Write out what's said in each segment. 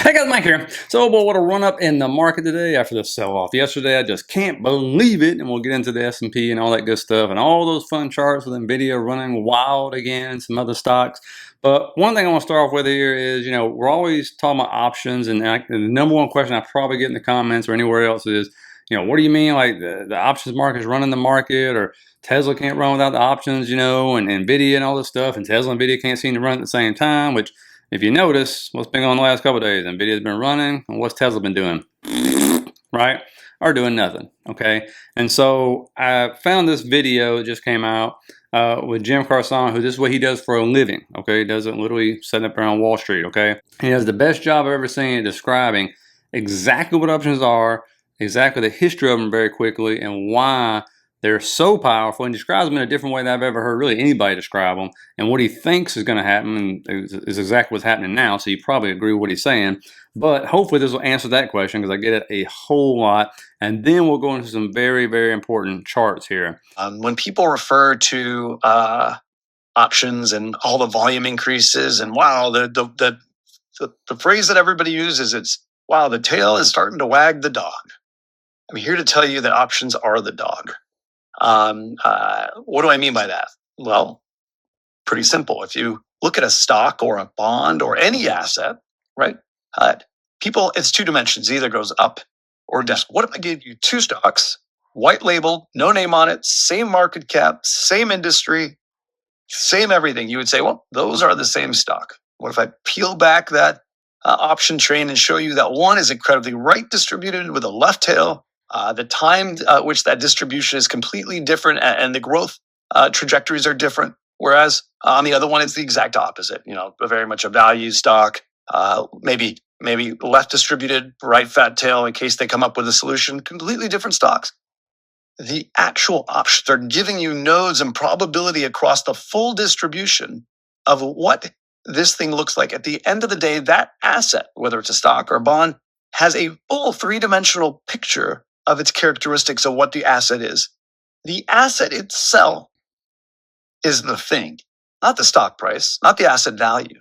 Hey guys, Mike here. So, boy, what a run up in the market today after the sell-off yesterday. I just can't believe it. And we'll get into the S&P and all that good stuff and all those fun charts with Nvidia running wild again and some other stocks. But one thing I want to start off with here is, we're always talking about options, and the number one question I probably get in the comments or anywhere else is, what do you mean like the options market is running the market, or Tesla can't run without the options, and Nvidia and all this stuff, and Tesla and Nvidia can't seem to run at the same time, which if you notice, what's been going on the last couple of days, Nvidia's been running, and what's Tesla been doing? Right? Or doing nothing, okay? And so I found this video that just came out with Jim Carson, who this is what he does for a living, okay? He does it literally setting up around Wall Street, okay? He has the best job I've ever seen at describing exactly what options are, exactly the history of them very quickly, and why they're so powerful, and describes them in a different way than I've ever heard really anybody describe them. And what he thinks is going to happen is exactly what's happening now, so you probably agree with what he's saying. But hopefully this will answer that question, because I get it a whole lot. And then we'll go into some very, very important charts here. When people refer to options and all the volume increases, and wow, the phrase that everybody uses, it's, wow, the tail is starting to wag the dog. I'm here to tell you that options are the dog. What do I mean by that? Well, pretty simple. If you look at a stock or a bond or any asset, right? People, it's two dimensions. It either goes up or down. What if I gave you two stocks, white labeled, no name on it, same market cap, same industry, same everything? You would say, well, those are the same stock. What if I peel back that option train and show you that one is incredibly right distributed with a left tail? The time at which that distribution is completely different, and the growth trajectories are different. Whereas on the other one, it's the exact opposite. Very much a value stock, maybe left distributed, right fat tail in case they come up with a solution. Completely different stocks. The actual options are giving you nodes and probability across the full distribution of what this thing looks like. At the end of the day, that asset, whether it's a stock or a bond, has a full three-dimensional picture of its characteristics of what the asset is. The asset itself is the thing, not the stock price, not the asset value.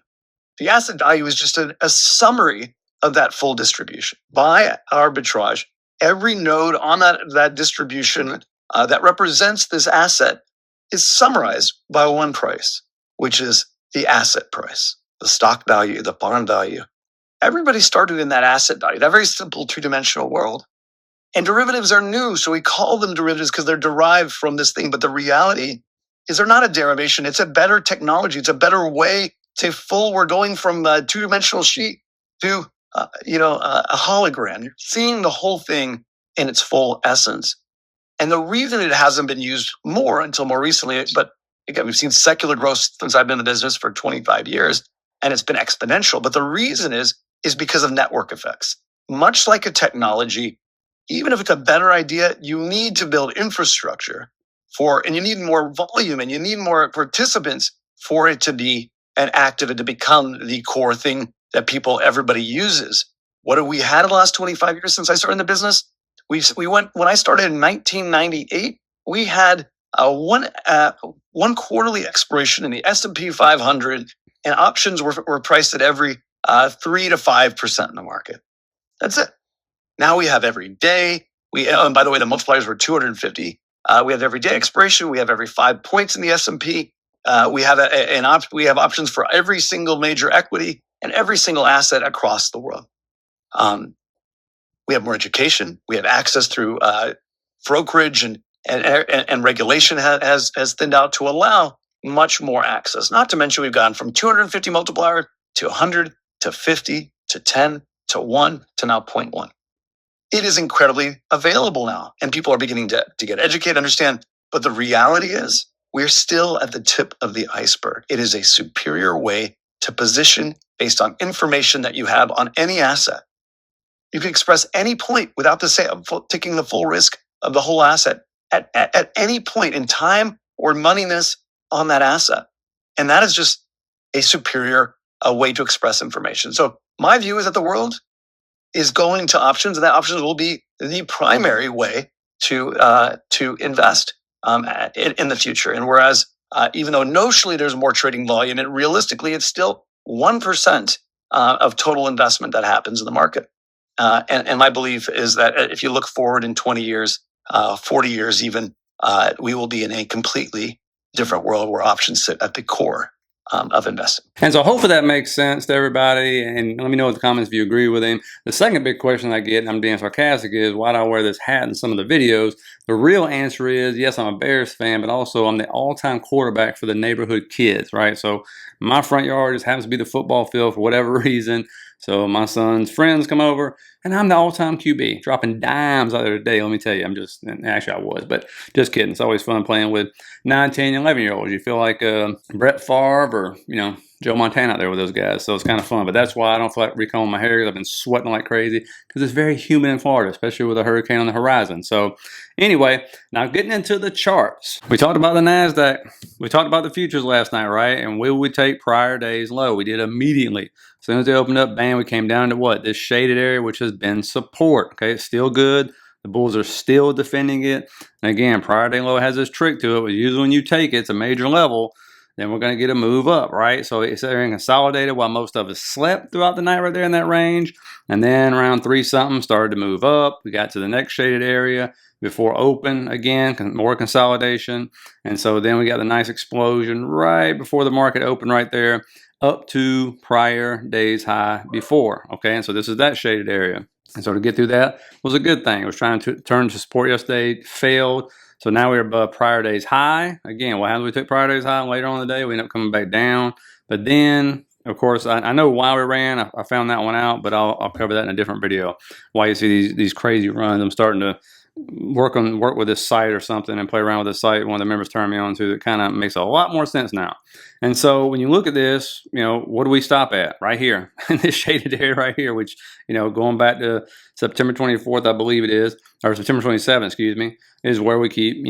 The asset value is just a summary of that full distribution. By arbitrage, every node on that distribution that represents this asset is summarized by one price, which is the asset price, the stock value, the bond value. Everybody started in that asset value, that very simple two-dimensional world. And derivatives are new, so we call them derivatives because they're derived from this thing. But the reality is they're not a derivation. It's a better technology. It's a better way to we're going from a two-dimensional sheet to a hologram. You're seeing the whole thing in its full essence. And the reason it hasn't been used more until more recently, but again, we've seen secular growth since I've been in the business for 25 years, and it's been exponential. But the reason is because of network effects. Much like a technology, even if it's a better idea, you need to build infrastructure and you need more volume, and you need more participants for it to be an active and to become the core thing that everybody uses. What have we had in the last 25 years since I started in the business? We went, when I started in 1998, we had one quarterly expiration in the S&P 500, and options were priced at every 3 to 5% in the market. That's it. Now we have every day. And by the way, the multipliers were 250. We have every day expiration. We have every 5 points in the S&P. We have options for every single major equity and every single asset across the world. We have more education. We have access through brokerage and regulation has thinned out to allow much more access. Not to mention we've gone from 250 multiplier to 100 to 50 to 10 to 1 to now 0.1. It is incredibly available now, and people are beginning to get educated, understand. But the reality is we're still at the tip of the iceberg. It is a superior way to position based on information that you have on any asset. You can express any point without taking the full risk of the whole asset at any point in time or moneyness on that asset. And that is just a superior way to express information. So my view is that the world is going to options, and that options will be the primary way to invest in the future. And whereas even though notionally there's more trading volume, and realistically it's still 1% of total investment that happens in the market. And my belief is that if you look forward in 20 years, 40 years even, we will be in a completely different world where options sit at the core of investing. And so hopefully that makes sense to everybody. And let me know in the comments if you agree with him. The second big question I get, and I'm being sarcastic, is why do I wear this hat in some of the videos? The real answer is, yes, I'm a Bears fan, but also I'm the all-time quarterback for the neighborhood kids, right? So my front yard just happens to be the football field for whatever reason. So my son's friends come over, and I'm the all-time QB, dropping dimes out there today. Let me tell you, actually I was, but just kidding. It's always fun playing with 9, 10, 11-year-olds. You feel like Brett Favre or, Joe Montana out there with those guys. So it's kind of fun. But that's why I don't feel like recombing my hair, because I've been sweating like crazy, because it's very humid in Florida, especially with a hurricane on the horizon. So anyway, now getting into the charts. We talked about the NASDAQ. We talked about the futures last night, right? And will we take prior day's low? We did immediately. As soon as they opened up, bam, we came down to what? This shaded area, which has been support. Okay, it's still good. The bulls are still defending it. And again, prior day low has this trick to it. Usually when you take it, it's a major level, then we're going to get a move up, right? So it's consolidated while most of us slept throughout the night right there in that range. And then around 3 something started to move up. We got to the next shaded area before open again, more consolidation. And so then we got the nice explosion right before the market opened right there up to prior day's high before, okay? And so this is that shaded area. And so to get through that was a good thing. It was trying to turn to support yesterday, failed. So now we're above prior day's high. Again, what happens when we took prior day's high later on in the day? We end up coming back down. But then, of course, I know why we ran. I found that one out, but I'll cover that in a different video. Why you see these crazy runs. I'm starting to work with this site or something and play around with this site. One of the members turned me on to that kind of makes a lot more sense now. And so when you look at this, what do we stop at? Right here in this shaded area right here, which, going back to September 24th, I believe it is, or September 27th, excuse me, is where we keep,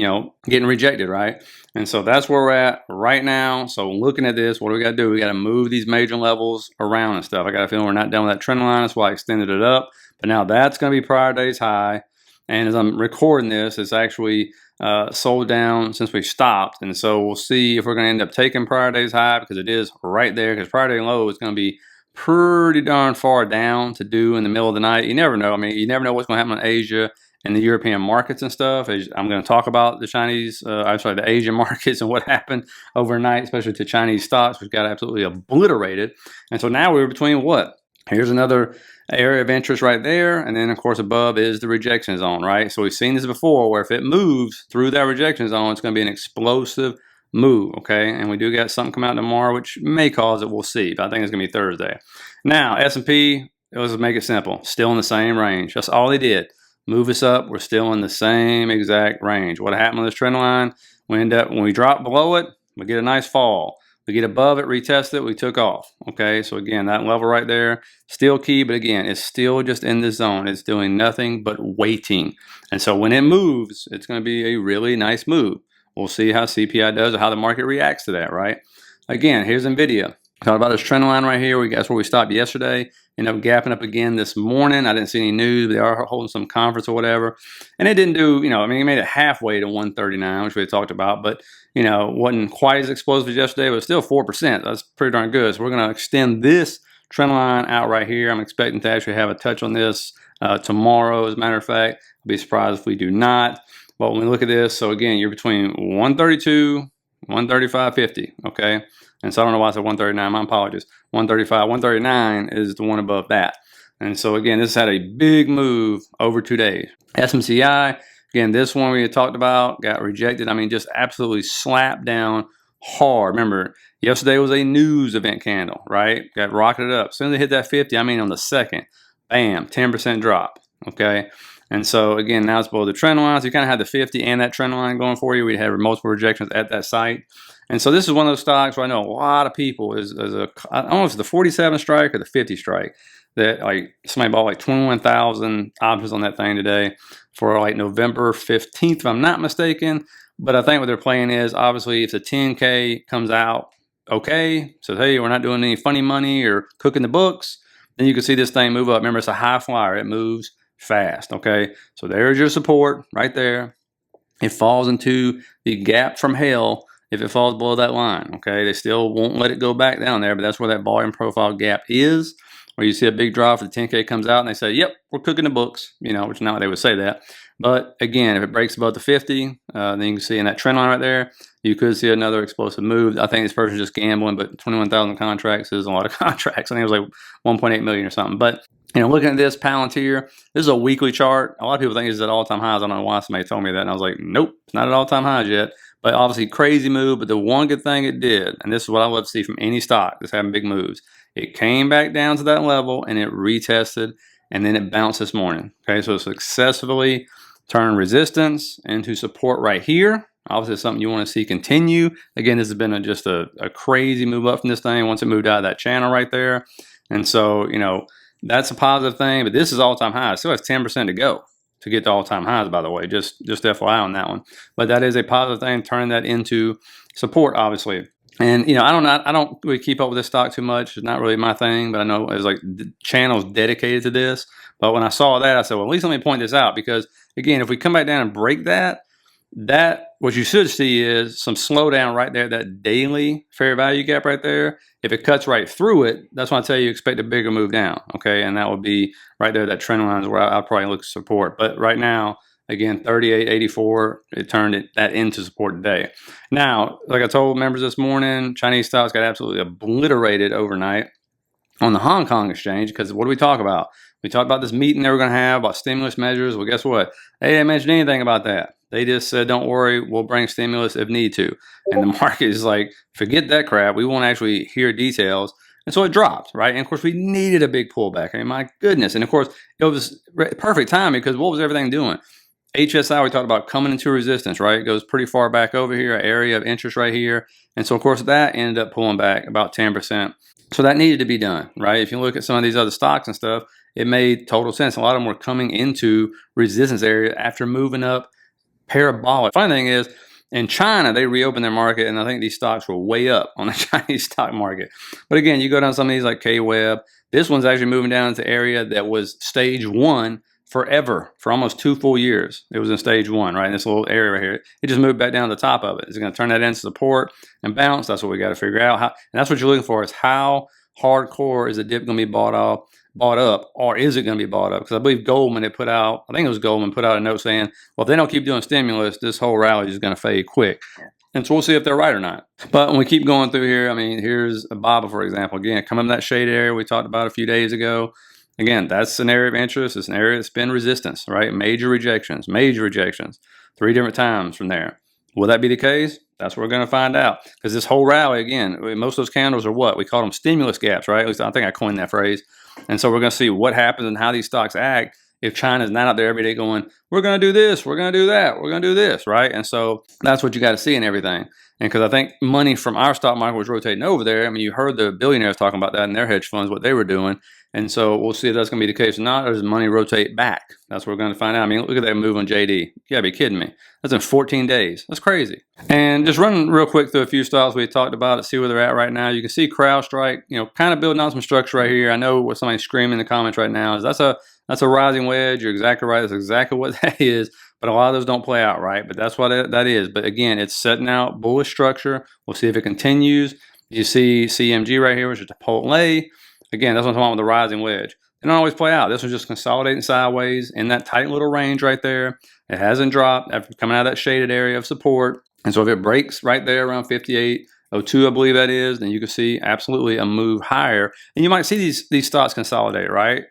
getting rejected, right? And so that's where we're at right now. So looking at this, what do we got to do? We got to move these major levels around and stuff. I got a feeling we're not done with that trend line. That's why I extended it up. But now that's going to be prior day's high. And as I'm recording this, it's actually sold down since we stopped. And so we'll see if we're going to end up taking prior day's high, because it is right there, because prior day low is going to be pretty darn far down to do in the middle of the night. You never know. I mean, you never know what's going to happen in Asia and the European markets and stuff. I'm going to talk about the Asian markets and what happened overnight, especially to Chinese stocks, which got absolutely obliterated. And so now we're between what? Here's another area of interest right there. And then, of course, above is the rejection zone, right? So we've seen this before, where if it moves through that rejection zone, it's going to be an explosive move, okay? And we do got something come out tomorrow, which may cause it. We'll see. But I think it's going to be Thursday. Now, S&P, let's make it simple. Still in the same range. That's all they did. Move us up. We're still in the same exact range. What happened with this trend line? When we drop below it, we get a nice fall. We get above it, retest it, we took off. Okay, so again, that level right there, still key, but again, it's still just in the zone. It's doing nothing but waiting. And so when it moves, it's going to be a really nice move. We'll see how CPI does or how the market reacts to that, right? Again, here's Nvidia. Talked about this trend line right here. That's where we stopped yesterday. Ended up gapping up again this morning. I didn't see any news, but they are holding some conference or whatever. And it didn't do, it made it halfway to 139, which we had talked about, but, wasn't quite as explosive as yesterday, but still 4%. That's pretty darn good. So we're going to extend this trend line out right here. I'm expecting to actually have a touch on this tomorrow, as a matter of fact. I'll be surprised if we do not. But when we look at this, so again, you're between 132, 135.50, okay? And so I don't know why I said 139, my apologies. 135, 139 is the one above that. And so again, this had a big move over 2 days. SMCI, again, this one we had talked about, got rejected. I mean, just absolutely slapped down hard. Remember, yesterday was a news event candle, right? Got rocketed up. As soon as they hit that 50, on the second, bam, 10% drop, okay? And so again, now it's below the trend line. So you kind of had the 50 and that trend line going for you. We had multiple rejections at that site. And so this is one of those stocks where I know a lot of people I don't know if it's the 47 strike or the 50 strike, that like somebody bought like 21,000 options on that thing today for like November 15th, if I'm not mistaken. But I think what they're playing is, obviously, if the 10K comes out okay, says, hey, we're not doing any funny money or cooking the books, then you can see this thing move up. Remember, it's a high flyer. It moves fast, okay? So there's your support right there. It falls into the gap from hell if it falls below that line, okay? They still won't let it go back down there, but that's where that volume profile gap is. where you see a big drop for the 10K comes out and they say, yep, we're cooking the books, you know, which is not what they would say that. But again, if it breaks above the 50, then you can see in that trend line right there, you could see another explosive move. I think this person's just gambling, but 21,000 contracts is a lot of contracts. I think it was like 1.8 million or something. But you know, looking at this Palantir, this is a weekly chart. A lot of people think it's at all-time highs. I don't know why somebody told me that. And I was like, nope, it's not at all-time highs yet. But obviously, crazy move. But the one good thing it did, and this is what I love to see from any stock that's having big moves, it came back down to that level and it retested, and then it bounced this morning. Okay, so it successfully turned resistance into support right here. Obviously, it's something you want to see continue. Again, this has been just a crazy move up from this thing once it moved out of that channel right there. And so, you know, that's a positive thing. But this is all-time high. It still has 10% to go to get to all-time highs, by the way. Just FYI on that one. But that is a positive thing, turning that into support, obviously. And, you know, I don't really keep up with this stock too much. It's not really my thing, but I know it's like the channel's dedicated to this. But when I saw that, I said, well, at least let me point this out, because, again, if we come back down and break that, what you should see is some slowdown right there, that daily fair value gap right there. If it cuts right through it, that's when I tell you expect a bigger move down, okay? And that would be right there, that trend line is where I'll probably look to support. But right now, again, 38.84, it turned that into support today. Now, like I told members this morning, Chinese stocks got absolutely obliterated overnight on the Hong Kong exchange, because what do we talk about? We talked about this meeting they were going to have about stimulus measures. Well, guess what? They didn't mention anything about that. They just said, don't worry, we'll bring stimulus if need to. And the market is like, forget that crap. We won't actually hear details. And so it dropped, right? And of course, we needed a big pullback. I mean, my goodness. And of course, it was perfect timing, because what was everything doing? HSI, we talked about coming into resistance, right? It goes pretty far back over here, an area of interest right here. And so, of course, that ended up pulling back about 10%. So that needed to be done, right? If you look at some of these other stocks and stuff, it made total sense. A lot of them were coming into resistance area after moving up parabolic. Funny thing is, in China, they reopened their market, and I think these stocks were way up on the Chinese stock market. But again, you go down some of these like K-Web. This one's actually moving down into area that was stage 1 forever, for almost 2 full years. It was in stage 1, right? In this little area right here. It just moved back down to the top of it. It's going to turn that into support and bounce. That's what we got to figure out. And that's what you're looking for, is how hardcore is the dip going to be bought up, or is it going to be bought up? Because I believe Goldman put out a note saying, well, if they don't keep doing stimulus, this whole rally is going to fade quick. And so we'll see if they're right or not. But when we keep going through here, I mean, here's a BABA, for example. Again, coming to that shade area we talked about a few days ago. Again, that's an area of interest. It's an area that's been resistance, right? Major rejections, 3 different times from there. Will that be the case? That's what we're going to find out. Because this whole rally, again, most of those candles are what? We call them stimulus gaps, right? At least I think I coined that phrase. And so we're going to see what happens and how these stocks act if China's not out there every day going, we're going to do this, we're going to do that, we're going to do this, right? And so that's what you got to see in everything. And because I think money from our stock market was rotating over there. I mean, you heard the billionaires talking about that in their hedge funds, what they were doing. And so we'll see if that's going to be the case or not, or does money rotate back? That's what we're going to find out. I mean, look at that move on JD. You got to be kidding me. That's in 14 days. That's crazy. And just running real quick through a few stocks we talked about to see where they're at right now. You can see CrowdStrike, you know, kind of building on some structure right here. I know what somebody's screaming in the comments right now is that's a rising wedge. You're exactly right. That's exactly what that is. But a lot of those don't play out, right? But that's what that is. But again, it's setting out bullish structure. We'll see if it continues. You see CMG right here, which is Chipotle. Again, that's what I'm talking about with the rising wedge. They don't always play out. This was just consolidating sideways in that tight little range right there. It hasn't dropped after coming out of that shaded area of support. And so if it breaks right there around 58.02, I believe that is, then you can see absolutely a move higher. And you might see these stocks consolidate, right,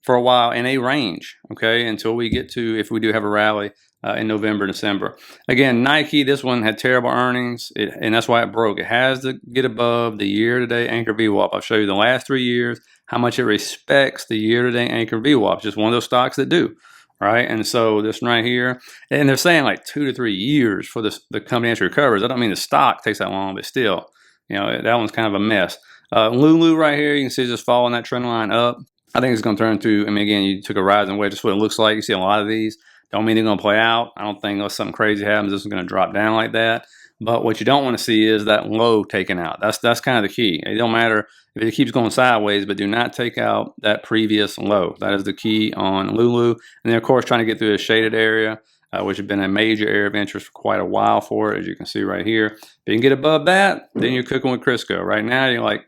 for a while in a range, okay, until we get to, if we do have a rally in November, December. Again, Nike, this one had terrible earnings, and that's why it broke. It has to get above the year-to-date anchor VWAP. I'll show you the last 3 years, how much it respects the year-to-date anchor VWAP. Just one of those stocks that do, right? And so this one right here, and they're saying like 2 to 3 years for the company actually recovers. I don't mean the stock takes that long, but still, you know, that one's kind of a mess. Lulu right here, you can see just following that trend line up. I think it's going to turn to, I mean, again, you took a rising wedge. That's what it looks like. You see a lot of these. Don't mean they're going to play out. I don't think unless something crazy happens, this is going to drop down like that. But what you don't want to see is that low taken out. That's kind of the key. It don't matter if it keeps going sideways, but do not take out that previous low. That is the key on Lulu. And then, of course, trying to get through a shaded area, which has been a major area of interest for quite a while for it, as you can see right here. If you can get above that, then you're cooking with Crisco. Right now, you're like,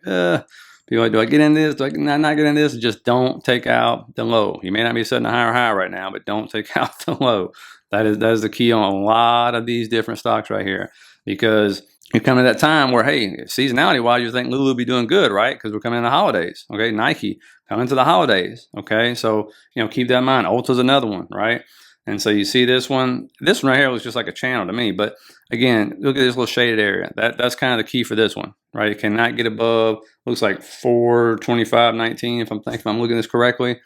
People are like, do I get in this? Do I not get in this? Just don't take out the low. You may not be setting a higher high right now, but don't take out the low. That is the key on a lot of these different stocks right here, because you're coming to that time where, hey, seasonality wise, you think Lulu will be doing good, right? Because we're coming in the holidays. Okay, Nike coming to the holidays. Okay, so keep that in mind. Ulta's another one, right? And so you see this one right here looks just like a channel to me. But again, look at this little shaded area. That's kind of the key for this one, right? It cannot get above, looks like 425.19 if I'm looking at this correctly.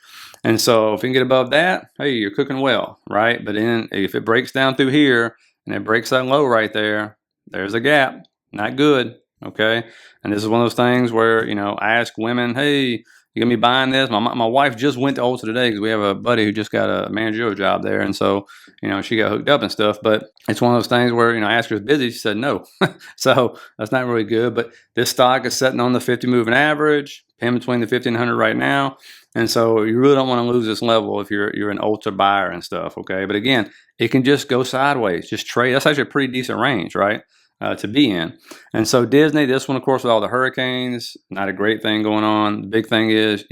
And so if you can get above that, hey, you're cooking well, right? But then if it breaks down through here and it breaks that low right there, there's a gap. Not good, okay? And this is one of those things where, I ask women, hey, you gonna be buying this? My wife just went to Ulta today because we have a buddy who just got a managerial job there, and so she got hooked up and stuff. But it's one of those things where I asked her if busy, she said no, so that's not really good. But this stock is sitting on the 50 moving average, in between the 50 and 100 right now, and so you really don't want to lose this level if you're an Ulta buyer and stuff. Okay, but again, it can just go sideways, just trade. That's actually a pretty decent range, right? To be in. And so Disney, this one, of course, with all the hurricanes, not a great thing going on. The big thing is,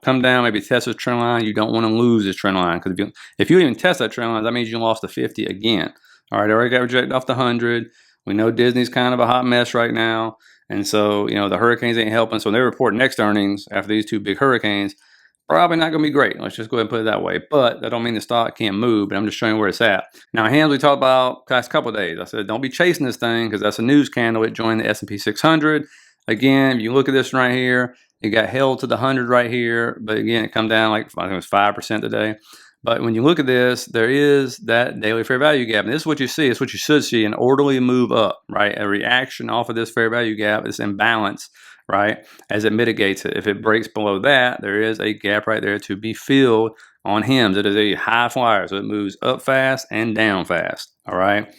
come down, maybe test this trend line. You don't want to lose this trend line, because if you even test that trend line, that means you lost the 50 again. All right, I already got rejected off the 100. We know Disney's kind of a hot mess right now. And so, the hurricanes ain't helping. So when they report next earnings after these two big hurricanes, probably not going to be great. Let's just go ahead and put it that way. But that don't mean the stock can't move, but I'm just showing where it's at. Now, hands we talked about last couple of days. I said, don't be chasing this thing because that's a news candle. It joined the S&P 600. Again, if you look at this right here, it got held to the 100 right here. But again, it come down like, I think it was 5% today. But when you look at this, there is that daily fair value gap. And this is what you see. It's what you should see, an orderly move up, right? A reaction off of this fair value gap is imbalance, right? As it mitigates it. If it breaks below that, there is a gap right there to be filled on HIMS. It is a high flyer, so it moves up fast and down fast, all right?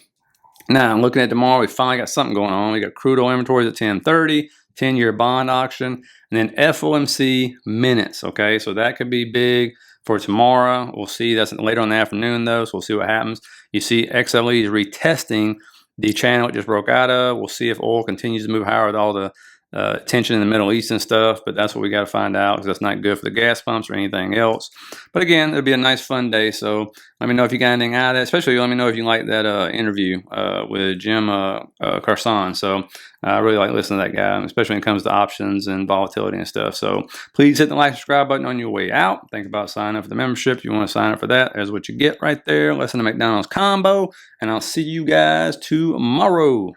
Now, I'm looking at tomorrow. We finally got something going on. We got crude oil inventories at 1030, 10-year bond auction, and then FOMC minutes, okay? So that could be big for tomorrow. We'll see. That's later on in the afternoon, though, so we'll see what happens. You see XLE is retesting the channel it just broke out of. We'll see if oil continues to move higher with all the tension in the Middle East and stuff, but that's what we got to find out, because that's not good for the gas pumps or anything else. But again, it'll be a nice fun day, so let me know if you got anything out of it. Especially let me know if you like that interview with Jim Carson. So I really like listening to that guy, especially when it comes to options and volatility and stuff. So please hit the like, subscribe button on your way out. Think about signing up for the membership. If you want to sign up for that, there's what you get right there. Listen to McDonald's combo, and I'll see you guys tomorrow.